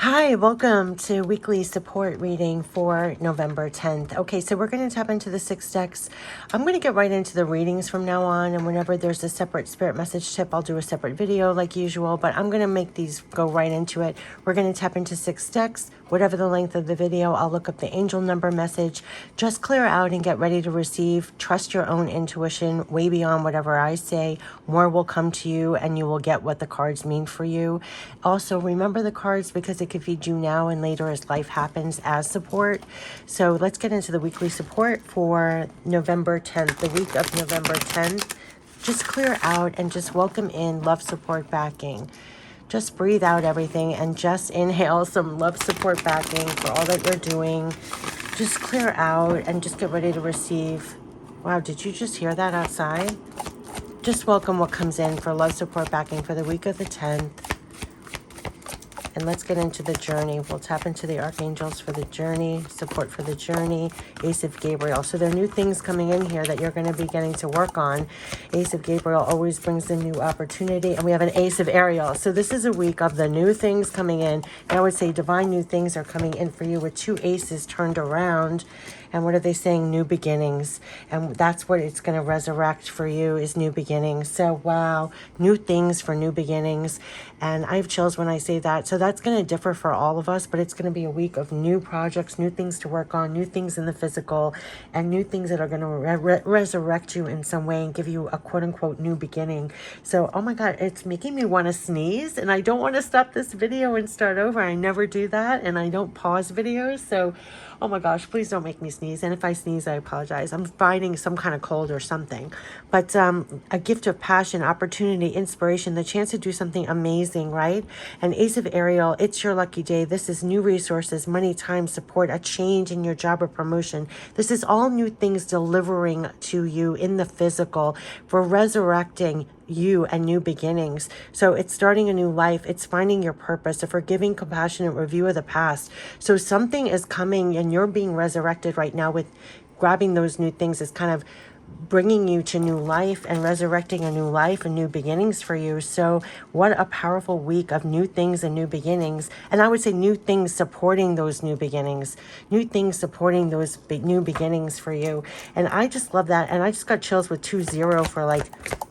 Hi, welcome to weekly support reading for November 10th. Okay, so we're going to tap into the 6 decks. I'm going to get right into the readings from now on, and whenever there's a separate spirit message tip, I'll do a separate video like usual, but I'm going to make these go right into it. We're going to tap into 6 decks. Whatever the length of the video, I'll look up the angel number message. Just clear out and get ready to receive. Trust your own intuition way beyond whatever I say. More will come to you, and you will get what the cards mean for you. Also, remember the cards because it could feed you now and later as life happens as support. So let's get into the weekly support for November 10th, the week of November 10th. Just clear out and just welcome in love, support, backing. Just breathe out everything and just inhale some love, support, backing for all that you're doing. Just clear out and just get ready to receive. Wow, did you just hear that outside? Just welcome what comes in for love, support, backing for the week of the 10th. And let's get into the journey. We'll tap into the archangels for the journey, support for the journey, Ace of Gabriel. So there are new things coming in here that you're going to be getting to work on. Ace of Gabriel always brings a new opportunity. And we have an Ace of Ariel. So this is a week of the new things coming in. And I would say divine new things are coming in for you with 2 aces turned around. And what are they saying? New beginnings. And that's what it's going to resurrect for you is new beginnings. So, wow, new things for new beginnings. And I have chills when I say that. So that's going to differ for all of us, but it's going to be a week of new projects, new things to work on, new things in the physical, and new things that are going to resurrect you in some way and give you a quote-unquote new beginning. So, oh my God, it's making me want to sneeze, and I don't want to stop this video and start over. I never do that, and I don't pause videos. So, oh my gosh, please don't make me sneeze. And if I sneeze, I apologize. I'm fighting some kind of cold or something. But a gift of passion, opportunity, inspiration, the chance to do something amazing, right? And Ace of Ariel, it's your lucky day. This is new resources, money, time, support, a change in your job or promotion. This is all new things delivering to you in the physical for resurrecting you and new beginnings. So it's starting a new life. It's finding your purpose, a forgiving, compassionate review of the past. So something is coming and you're being resurrected right now with grabbing those new things is kind of bringing you to new life and resurrecting a new life and new beginnings for you. So what a powerful week of new things and new beginnings. And I would say new things supporting those new beginnings, new things supporting those new beginnings for you. And I just love that. And I just got chills with 2-0 for like,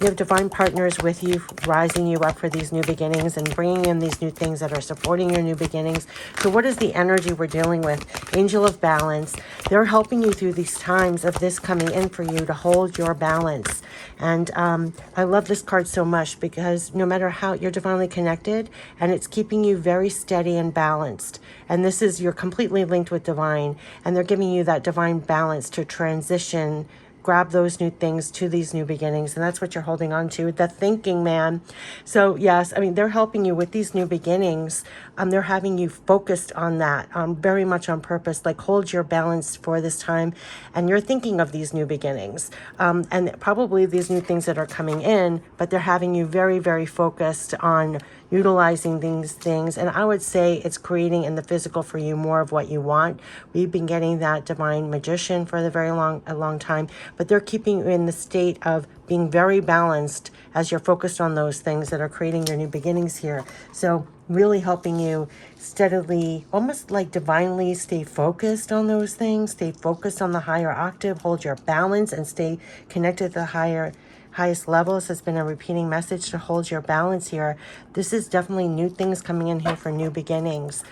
you have divine partners with you, rising you up for these new beginnings and bringing in these new things that are supporting your new beginnings. So what is the energy we're dealing with? Angel of balance. They're helping you through these times of this coming in for you to hold your balance. And I love this card so much because no matter how you're divinely connected and it's keeping you very steady and balanced. And this is, you're completely linked with divine and they're giving you that divine balance to transition, grab those new things to these new beginnings. And that's what you're holding on to, the thinking man. So yes, I mean, they're helping you with these new beginnings. They're having you focused on that very much on purpose, like hold your balance for this time. And you're thinking of these new beginnings and probably these new things that are coming in, but they're having you very, very focused on utilizing these things. And I would say it's creating in the physical for you more of what you want. We've been getting that divine magician for a long time, but they're keeping you in the state of being very balanced as you're focused on those things that are creating your new beginnings here. So really helping you steadily, almost like divinely stay focused on those things, stay focused on the higher octave, hold your balance and stay connected to the highest levels. Has been a repeating message to hold your balance here. This is definitely new things coming in here for new beginnings.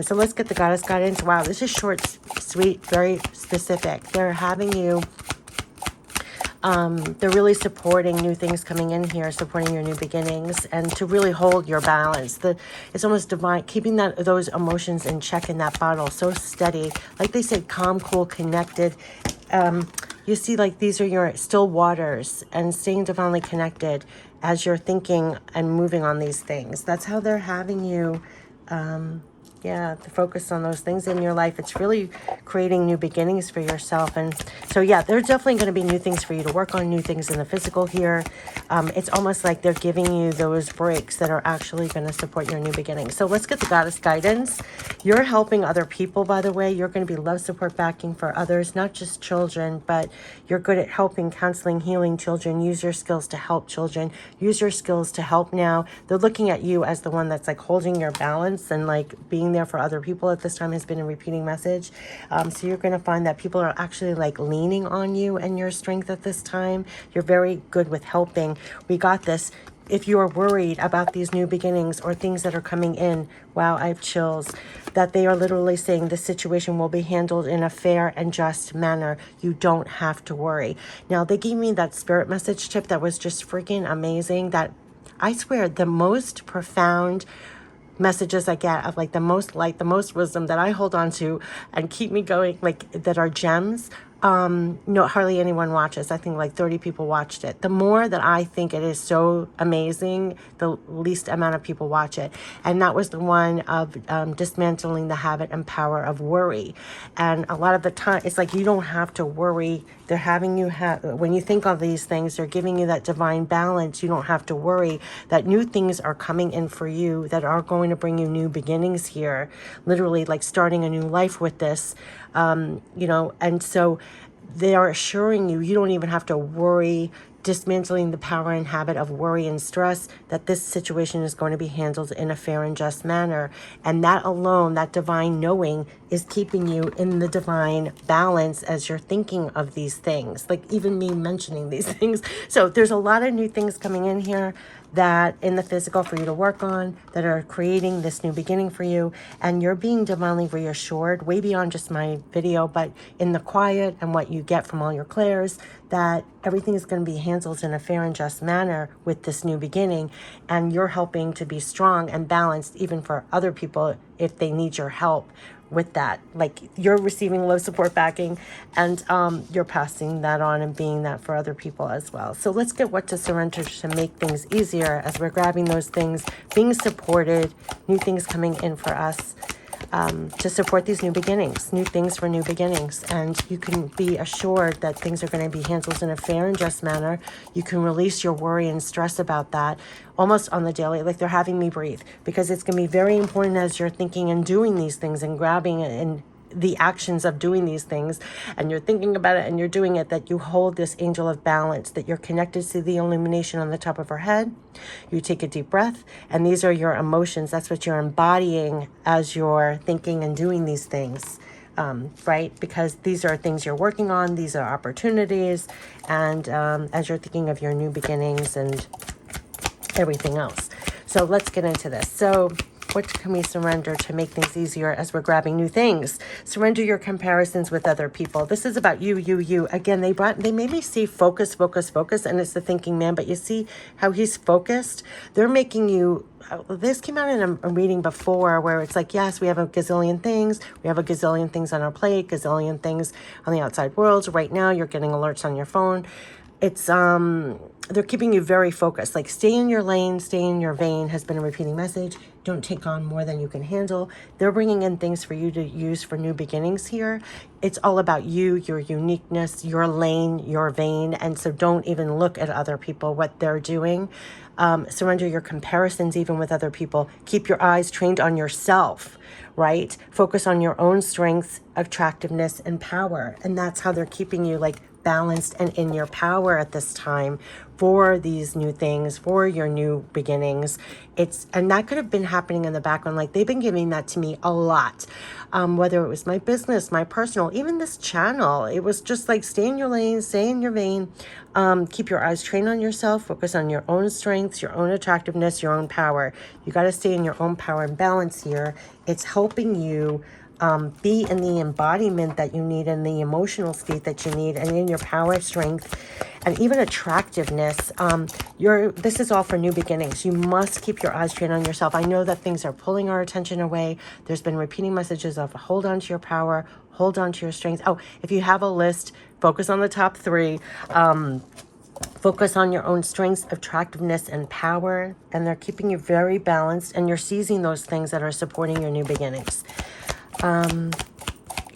So let's get the goddess guidance. Wow, this is short, sweet, very specific. They're having you they're really supporting new things coming in here, supporting your new beginnings, and to really hold your balance. It's almost divine, keeping those emotions in check in that bottle, so steady. Like they said, calm, cool, connected. You see, like these are your still waters and staying divinely connected as you're thinking and moving on these things. That's how they're having you to focus on those things in your life. It's really creating new beginnings for yourself. And so, yeah, there's definitely going to be new things for you to work on, new things in the physical here. It's almost like they're giving you those breaks that are actually going to support your new beginnings. So let's get the goddess guidance. You're helping other people, by the way. You're going to be love, support, backing for others, not just children, but you're good at helping, counseling, healing children. Use your skills to help children. Use your skills to help now. They're looking at you as the one that's like holding your balance and like being being there for other people at this time has been a repeating message. So you're going to find that people are actually like leaning on you and your strength at this time. You're very good with helping. We got this. If you are worried about these new beginnings or things that are coming in, wow, I have chills, that they are literally saying this situation will be handled in a fair and just manner. You don't have to worry. Now, they gave me that spirit message tip that was just freaking amazing, that I swear the most profound messages I get of like the most light, the most wisdom that I hold on to and keep me going, like that are gems. No, hardly anyone watches. I think like 30 people watched it. The more that I think it is so amazing, the least amount of people watch it. And that was the one of dismantling the habit and power of worry. And a lot of the time, it's like you don't have to worry. They're having you when you think of these things, they're giving you that divine balance. You don't have to worry that new things are coming in for you that are going to bring you new beginnings here, literally like starting a new life with this, and so they are assuring you, you don't even have to worry, dismantling the power and habit of worry and stress, that this situation is going to be handled in a fair and just manner. And that alone, that divine knowing, is keeping you in the divine balance as you're thinking of these things, like even me mentioning these things. So there's a lot of new things coming in here that in the physical for you to work on, that are creating this new beginning for you. And you're being divinely reassured way beyond just my video, but in the quiet and what you get from all your clairs, that everything is going to be handled in a fair and just manner with this new beginning. And you're helping to be strong and balanced even for other people if they need your help with that. Like you're receiving love, support, backing, and you're passing that on and being that for other people as well. So let's get what to surrender to make things easier as we're grabbing those things, being supported, new things coming in for us, to support these new beginnings, new things for new beginnings. And you can be assured that things are going to be handled in a fair and just manner. You can release your worry and stress about that almost on the daily, like they're having me breathe, because it's going to be very important as you're thinking and doing these things and grabbing it and the actions of doing these things, and you're thinking about it and you're doing it, that you hold this angel of balance, that you're connected to the illumination on the top of her head. You take a deep breath, and these are your emotions. That's what you're embodying as you're thinking and doing these things, right? Because these are things you're working on. These are opportunities. And as you're thinking of your new beginnings and everything else. So let's get into this. So what can we surrender to make things easier as we're grabbing new things? Surrender your comparisons with other people. This is about you. Again, they made me see focus, and it's the thinking man, but you see how he's focused? They're making you, this came out in a reading before where it's like, yes, we have a gazillion things. We have a gazillion things on our plate, gazillion things on the outside world. Right now, you're getting alerts on your phone. It's, they're keeping you very focused. Like stay in your lane, stay in your vein has been a repeating message. Don't take on more than you can handle. They're bringing in things for you to use for new beginnings here. It's all about you, your uniqueness, your lane, your vein. And so don't even look at other people, what they're doing. Surrender your comparisons even with other people. Keep your eyes trained on yourself, right? Focus on your own strengths, attractiveness, and power. And that's how they're keeping you like balanced and in your power at this time for these new things, for your new beginnings. And that could have been happening in the background. Like they've been giving that to me a lot. Whether it was my business, my personal, even this channel, it was just like stay in your lane, stay in your vein, keep your eyes trained on yourself, focus on your own strengths, your own attractiveness, your own power. You got to stay in your own power and balance here. It's helping you be in the embodiment that you need, in the emotional state that you need, and in your power, strength, and even attractiveness. This is all for new beginnings. You must keep your eyes trained on yourself. I know that things are pulling our attention away. There's been repeating messages of hold on to your power, hold on to your strengths. Oh, if you have a list, focus on the top 3. Focus on your own strengths, attractiveness, and power. And they're keeping you very balanced, and you're seizing those things that are supporting your new beginnings.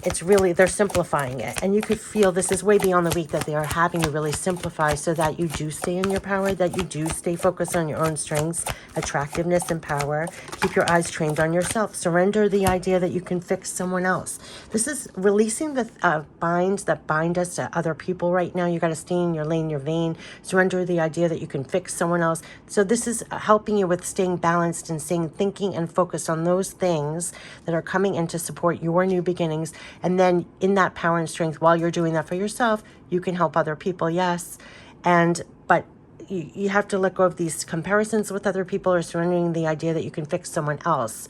it's really, they're simplifying it. And you could feel this is way beyond the week that they are having to really simplify so that you do stay in your power, that you do stay focused on your own strengths, attractiveness, and power. Keep your eyes trained on yourself. Surrender the idea that you can fix someone else. This is releasing the binds that bind us to other people right now. You got to stay in your lane, your vein. Surrender the idea that you can fix someone else. So this is helping you with staying balanced and staying thinking and focused on those things that are coming in to support your new beginnings. And then in that power and strength, while you're doing that for yourself, you can help other people, yes. But you have to let go of these comparisons with other people or surrendering the idea that you can fix someone else.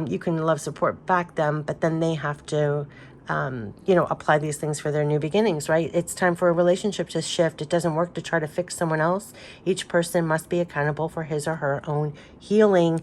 You can love, support back them, but then they have to apply these things for their new beginnings, right? It's time for a relationship to shift. It doesn't work to try to fix someone else. Each person must be accountable for his or her own healing.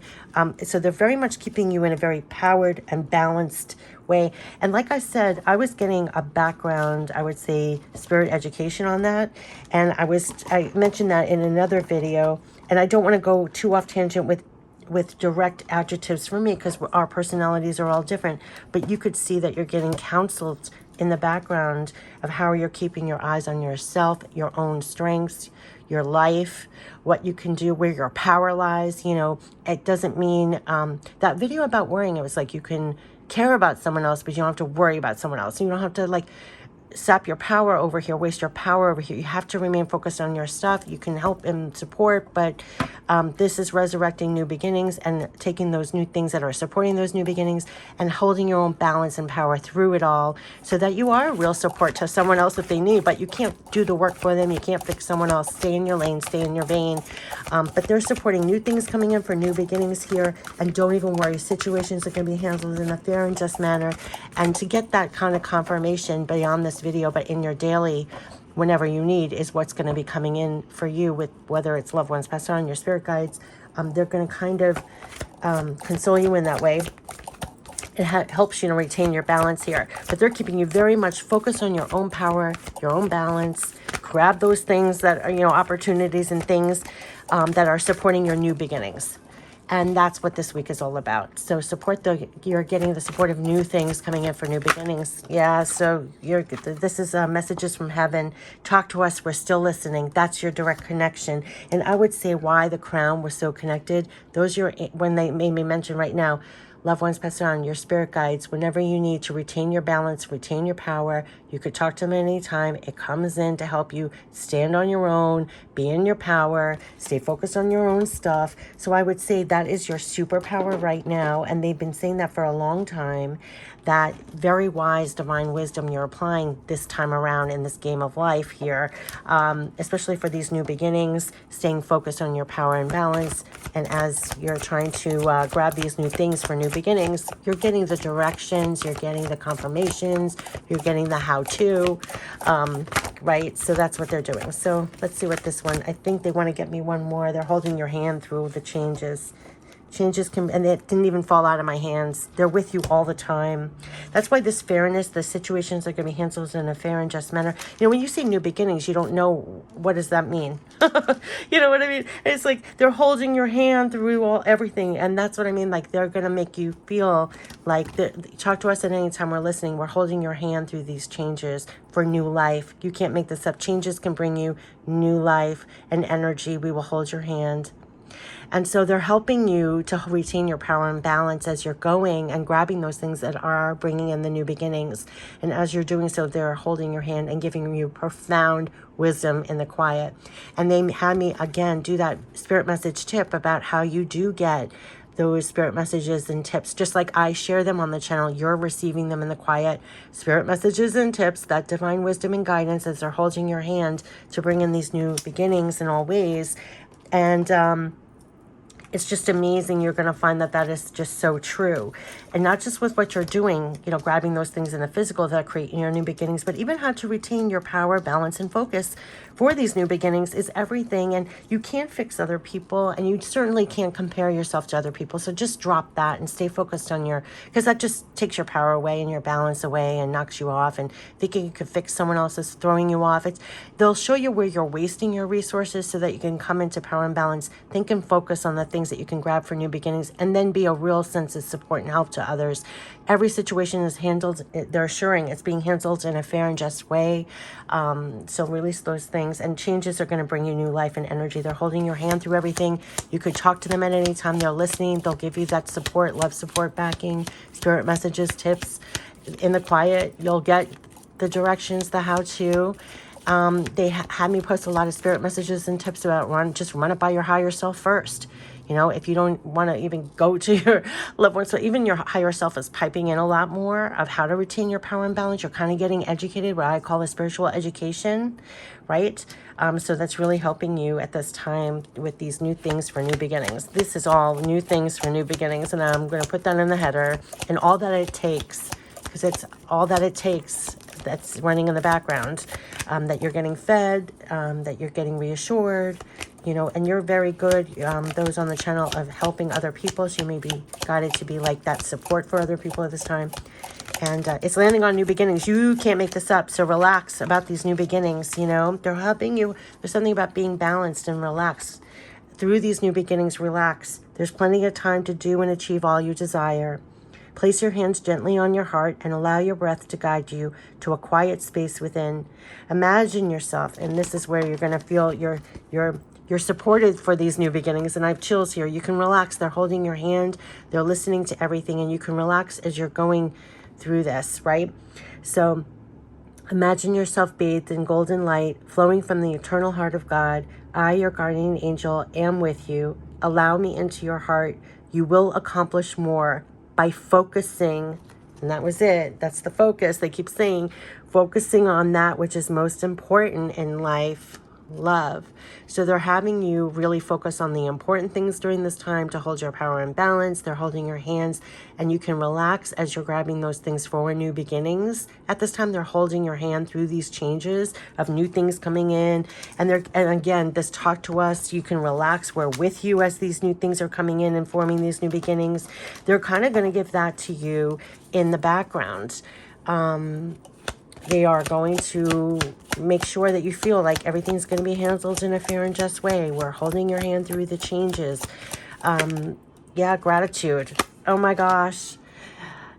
So they're very much keeping you in a very powered and balanced way. And like I said, I was getting a background, I would say, spirit education on that. And I mentioned that in another video, and I don't want to go too off tangent with direct adjectives for me because our personalities are all different, but you could see that you're getting counseled in the background of how you're keeping your eyes on yourself, your own strengths, your life, what you can do, where your power lies. It doesn't mean that video about worrying, it was like you can care about someone else, but you don't have to worry about someone else. You don't have to sap your power over here, waste your power over here. You have to remain focused on your stuff. You can help and support, but this is resurrecting new beginnings and taking those new things that are supporting those new beginnings and holding your own balance and power through it all so that you are a real support to someone else if they need, but you can't do the work for them. You can't fix someone else. Stay in your lane, stay in your vein. But they're supporting new things coming in for new beginnings here, and don't even worry. Situations are going to be handled in a fair and just manner. And to get that kind of confirmation beyond this video, but in your daily, whenever you need, is what's going to be coming in for you, with whether it's loved ones passed on, your spirit guides. They're going to kind of console you in that way. It helps you to retain your balance here, but they're keeping you very much focused on your own power, your own balance. Grab those things that are, opportunities and things that are supporting your new beginnings. And that's what this week is all about. So you're getting the support of new things coming in for new beginnings. Yeah, so this is messages from heaven. Talk to us. We're still listening. That's your direct connection. And I would say why the crown was so connected. When they made me mention right now, loved ones passed on, your spirit guides, whenever you need to retain your balance, retain your power, you could talk to them anytime. It comes in to help you stand on your own, be in your power, stay focused on your own stuff. So I would say that is your superpower right now. And they've been saying that for a long time, that very wise divine wisdom you're applying this time around in this game of life here, especially for these new beginnings, staying focused on your power and balance. And as you're trying to grab these new things for new beginnings, you're getting the directions, you're getting the confirmations, you're getting the how-to, right? So that's what they're doing. So let's see what this one, I think they want to get me one more. They're holding your hand through the changes. Changes and it didn't even fall out of my hands. They're with you all the time. That's why this fairness, the situations are going to be handled in a fair and just manner. When you say new beginnings, you don't know, what does that mean? You know what I mean? It's like they're holding your hand through everything. And that's what I mean. Like they're going to make you feel like, talk to us at any time we're listening. We're holding your hand through these changes for new life. You can't make this up. Changes can bring you new life and energy. We will hold your hand. And so they're helping you to retain your power and balance as you're going and grabbing those things that are bringing in the new beginnings. And as you're doing so, they're holding your hand and giving you profound wisdom in the quiet. And they had me, again, do that spirit message tip about how you do get those spirit messages and tips. Just like I share them on the channel, you're receiving them in the quiet. Spirit messages and tips, that divine wisdom and guidance as they're holding your hand to bring in these new beginnings in all ways. And it's just amazing. You're going to find that is just so true. And not just with what you're doing, grabbing those things in the physical that create your new beginnings, but even how to retain your power, balance, and focus for these new beginnings is everything. And you can't fix other people, and you certainly can't compare yourself to other people. So just drop that and stay focused on because that just takes your power away and your balance away and knocks you off. And thinking you could fix someone else is throwing you off. They'll show you where you're wasting your resources so that you can come into power and balance. Think and focus on the things things that you can grab for new beginnings, and then be a real sense of support and help to others. Every situation is handled, they're assuring it's being handled in a fair and just way. So release those things, and changes are going to bring you new life and energy. They're holding your hand through everything. You could talk to them at any time. They're listening. They'll give you that support, love, support, backing, spirit messages, tips. In the quiet, you'll get the directions, the how-to. They had me post a lot of spirit messages and tips about just run it by your higher self first. You know, if you don't want to even go to your loved ones, so even your higher self is piping in a lot more of how to retain your power and balance. You're kind of getting educated, what I call a spiritual education, right? So that's really helping you at this time with these new things for new beginnings. This is all new things for new beginnings, and I'm going to put that in the header, and all that it takes, because it's all that it takes that's running in the background, that you're getting fed, that you're getting reassured, you know, and you're very good, those on the channel, of helping other people. So you may be guided to be like that support for other people at this time. And it's landing on new beginnings. You can't make this up. So relax about these new beginnings, you know. They're helping you. There's something about being balanced and relaxed. Through these new beginnings, relax. There's plenty of time to do and achieve all you desire. Place your hands gently on your heart and allow your breath to guide you to a quiet space within. Imagine yourself, and this is where you're going to feel you're supported for these new beginnings. And I have chills here. You can relax. They're holding your hand. They're listening to everything, and you can relax as you're going through this, right? So imagine yourself bathed in golden light flowing from the eternal heart of God. I, your guardian angel, am with you. Allow me into your heart. You will accomplish more by focusing, and that was it. That's the focus. They keep saying, focusing on that which is most important in life, love. So they're having you really focus on the important things during this time to hold your power and balance. They're holding your hands, and you can relax as you're grabbing those things for new beginnings. At this time, they're holding your hand through these changes of new things coming in. And again, this talk to us, you can relax. We're with you as these new things are coming in and forming these new beginnings. They're kind of going to give that to you in the background. They are going to make sure that you feel like everything's going to be handled in a fair and just way. We're holding your hand through the changes. Yeah, gratitude. Oh my gosh.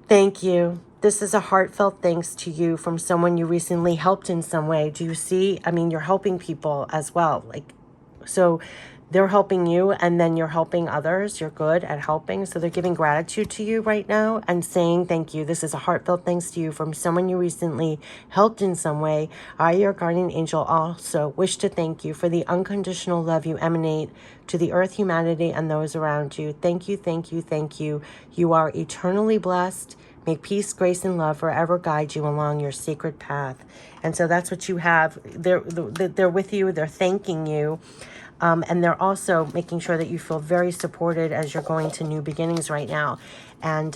Thank you. This is a heartfelt thanks to you from someone you recently helped in some way. Do you see? I mean, you're helping people as well. So they're helping you, and then you're helping others. You're good at helping. So they're giving gratitude to you right now and saying thank you. This is a heartfelt thanks to you from someone you recently helped in some way. I, your guardian angel, also wish to thank you for the unconditional love you emanate to the earth, humanity, and those around you. Thank you, thank you, thank you. You are eternally blessed. May peace, grace, and love forever guide you along your sacred path. And so that's what you have. They're with you. They're thanking you. And they're also making sure that you feel very supported as you're going to new beginnings right now. And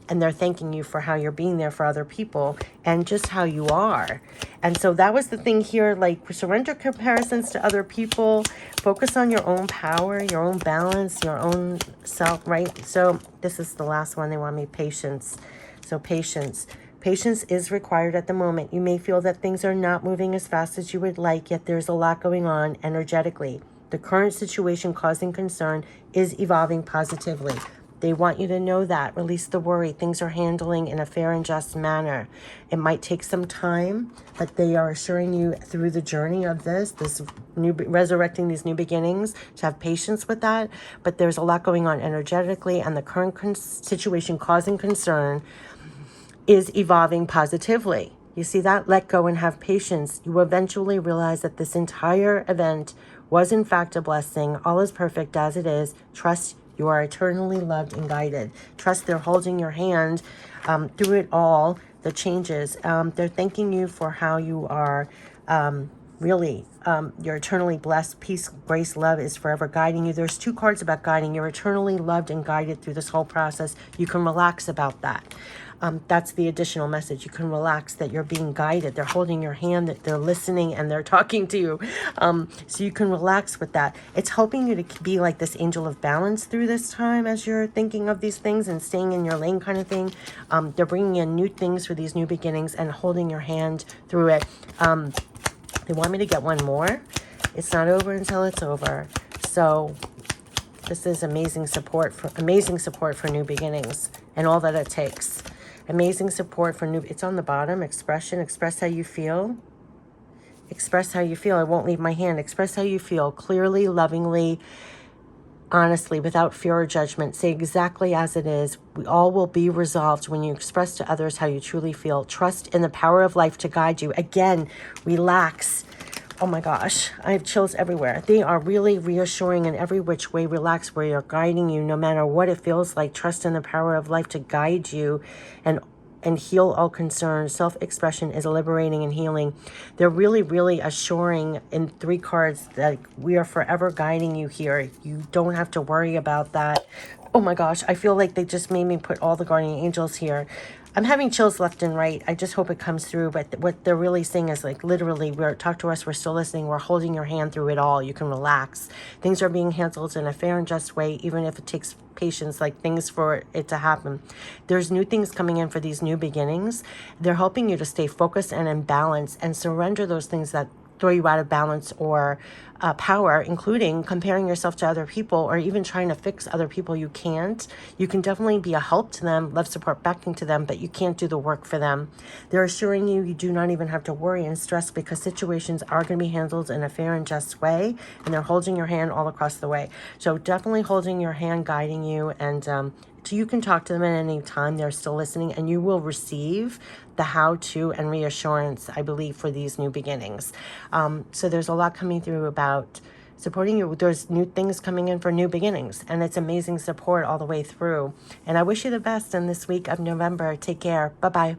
they're thanking you for how you're being there for other people and just how you are. And so that was the thing here, like surrender comparisons to other people, focus on your own power, your own balance, your own self, right? So this is the last one. They want me patience. So patience. Patience is required at the moment. You may feel that things are not moving as fast as you would like, yet there's a lot going on energetically. The current situation causing concern is evolving positively. They want you to know that. Release the worry. Things are handling in a fair and just manner. It might take some time, but they are assuring you through the journey of this new resurrecting these new beginnings, to have patience with that. But there's a lot going on energetically, and the current situation causing concern is evolving positively. You see that? Let go and have patience. You will eventually realize that this entire event was in fact a blessing. All is perfect as it is. Trust you are eternally loved and guided. Trust they're holding your hand through it all, the changes. They're thanking you for how you are really, you're eternally blessed. Peace, grace, love is forever guiding you. There's two cards about guiding. You're eternally loved and guided through this whole process. You can relax about that. That's the additional message. You can relax that you're being guided. They're holding your hand, that they're listening, and they're talking to you. So you can relax with that. It's helping you to be like this angel of balance through this time as you're thinking of these things and staying in your lane kind of thing. They're bringing in new things for these new beginnings and holding your hand through it. They want me to get one more. It's not over until it's over. So This is amazing support for new beginnings and all that it takes. Amazing support for new, it's on the bottom, expression, express how you feel. Express how you feel. I won't leave my hand. Express how you feel clearly, lovingly, honestly, without fear or judgment. Say exactly as it is. We all will be resolved when you express to others how you truly feel. Trust in the power of life to guide you. Again, relax. Oh my gosh, I have chills everywhere. They are really reassuring in every which way. Relax, where you're guiding you no matter what it feels like. Trust in the power of life to guide you and heal all concerns. Self-expression is liberating and healing. They're really, really assuring in 3 cards that we are forever guiding you here. You don't have to worry about that. Oh my gosh, I feel like they just made me put all the guardian angels here. I'm having chills left and right. I just hope it comes through. But what they're really saying is, like, literally, talk to us. We're still listening. We're holding your hand through it all. You can relax. Things are being handled in a fair and just way, even if it takes patience, like things for it to happen. There's new things coming in for these new beginnings. They're helping you to stay focused and in balance and surrender those things that throw you out of balance or power, including comparing yourself to other people or even trying to fix other people. You can't. You can definitely be a help to them, love, support, backing to them, but you can't do the work for them. They're assuring you you do not even have to worry and stress because situations are going to be handled in a fair and just way, and they're holding your hand all across the way. So definitely holding your hand, guiding you, and so you can talk to them at any time. They're still listening, and you will receive the how-to and reassurance, I believe, for these new beginnings. So there's a lot coming through about supporting you. There's new things coming in for new beginnings, and it's amazing support all the way through. And I wish you the best in this week of November. Take care. Bye-bye.